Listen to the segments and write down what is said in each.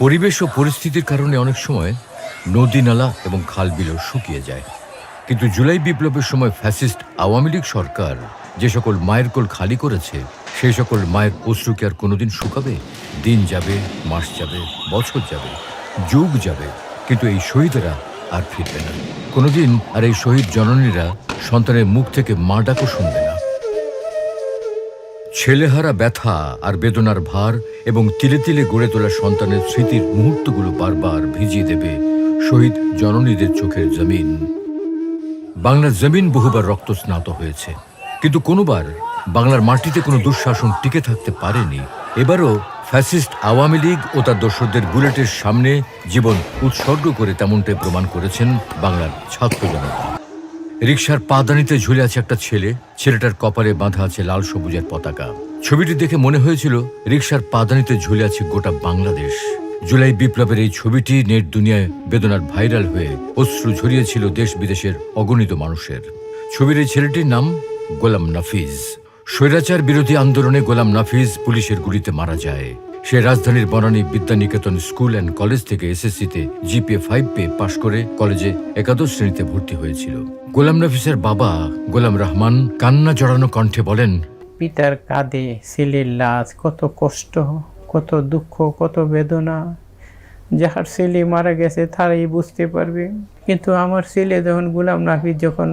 পরিবেশ ও পরিস্থিতির কারণে অনেক সময় নদী নালা এবং খাল-বিলও শুকিয়ে যায়। কিন্তু জুলাই বিপ্লবের সময় ফ্যাসিস্ট আওয়ামী লীগ সরকার যে সকল মায়ের কোল খালি করেছে, সেই সকল মায়ের অশ্রু কি আর কোনোদিন শুকাবে? দিন যাবে, মাস যাবে, বছর যাবে, যুগ যাবে, কিন্তু এই শহীদেরা আর ফিরবে না কোনোদিন। আর এই শহীদ জননীরা সন্তানের মুখ থেকে মা ডাকও শুনবে না। ছেলেহারা ব্যথা আর বেদনার ভার এবং তিলে তিলে গড়ে তোলা সন্তানের স্মৃতির মুহূর্তগুলো বারবার ভিজিয়ে দেবে শহীদ জননীদের চোখের জমিন। বাংলার জমিন বহুবার রক্তস্নাত হয়েছে, কিন্তু কোনোবার বাংলার মাটিতে কোনো দুঃশাসন টিকে থাকতে পারেনি। এবারও ফ্যাসিস্ট আওয়ামী লীগ ও তার দর্শকদের বুলেটের সামনে জীবন উৎসর্গ করে তেমনটাই প্রমাণ করেছেন বাংলার ছাত্র জনতা। রিকশার পাদানিতে ঝুলে আছে একটা ছেলে, ছেলেটার কপালে বাঁধা আছে লাল সবুজের পতাকা। ছবিটি দেখে মনে হয়েছিল রিকশার পাদানিতে ঝুলে আছে গোটা বাংলাদেশ। জুলাই বিপ্লবের এই ছবিটি নেট দুনিয়ায় বেদনার ভাইরাল হয়ে অশ্রু ঝরিয়েছিল দেশ বিদেশের অগণিত মানুষের। ছবির এই ছেলেটির নাম গোলাম নাফিজ। স্বৈরাচার বিরোধী আন্দোলনে গোলাম নাফিজ পুলিশের গুলিতে মারা যায়। সে রাজধানীর Banani Vidyaniketan school and college থেকে এসএসসিতে জিপিএ 5 পেয়ে পাশ করে কলেজে একাদশ শ্রেণীতে ভর্তি হয়েছিল। গোলাম নাফিসের বাবা গোলাম রহমান কান্না জড়ানো কণ্ঠে বলেন, পিতার কাঁধে ছেলের লাশ, কত কষ্ট, কত দুঃখ, কত বেদনা। যার ছেলে মারা গেছে তারাই বুঝতে পারবে। কিন্তু আমার ছেলে যখন গোলাম নাফিস যখন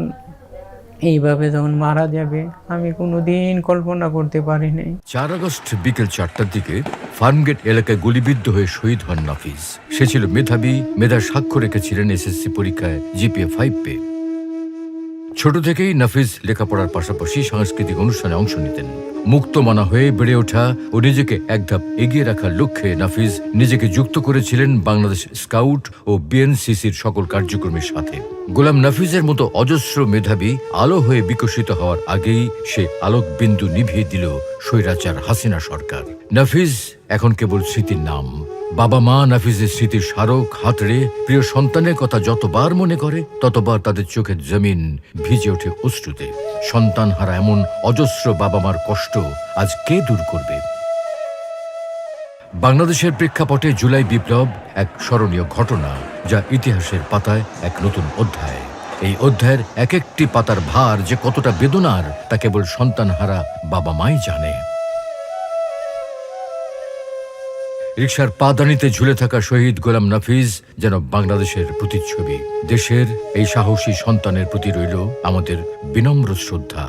এইভাবে যখন মারা যাবে, আমি কোনোদিন কল্পনা করতে পারি নাই। 4 আগস্ট বিকেল 4টার দিকে ফার্মগেট এলাকায় গুলিবিদ্ধ হয়ে শহীদ হন নাফিজ। সে ছিল মেধাবী, মেধার সাক্ষ্য রেখেছিলেন এসএসসি পরীক্ষায় জিপিএ 5 পেয়ে। ছোট থেকেই নাফিজ লেখাপড়ার পাশাপাশি সাংস্কৃতিক অনুষ্ঠানে অংশ নিতেন। মুক্তমনা হয়ে বেড়ে ওঠা ও নিজেকে এক ধাপ এগিয়ে রাখার লক্ষ্যে নাফিজ নিজেকে যুক্ত করেছিলেন বাংলাদেশ স্কাউট ও বিএনসিসির সকল কার্যক্রমের সাথে। গোলাম নাফিজের মতো অজস্র মেধাবী আলো হয়ে বিকশিত হওয়ার আগেই সে আলোক বিন্দু নিভিয়ে দিল স্বৈরাচার হাসিনা সরকার। নাফিজ এখন কেবল স্মৃতির নাম। বাবা মা নাফিজের স্মৃতির স্মারক হাতড়ে প্রিয় সন্তানের কথা যতবার মনে করে, ততবার তাদের চোখের জমিন ভিজে ওঠে অশ্রুতে। সন্তান হারা এমন অজস্র বাবা মার কষ্ট আজ কে দূর করবে? বাংলাদেশের প্রেক্ষাপটে জুলাই বিপ্লব এক স্মরণীয় ঘটনা, যা ইতিহাসের পাতায় এক নতুন অধ্যায়। এই অধ্যায়ের এক একটি পাতার ভার যে কতটা বেদনার, তা কেবল সন্তান হারা বাবা মাই জানে। রিকশার পাদানিতে ঝুলে থাকা শহীদ গোলাম নাফিজ যেন বাংলাদেশের প্রতিচ্ছবি। দেশের এই সাহসী সন্তানের প্রতি রইল আমাদের বিনম্র শ্রদ্ধা।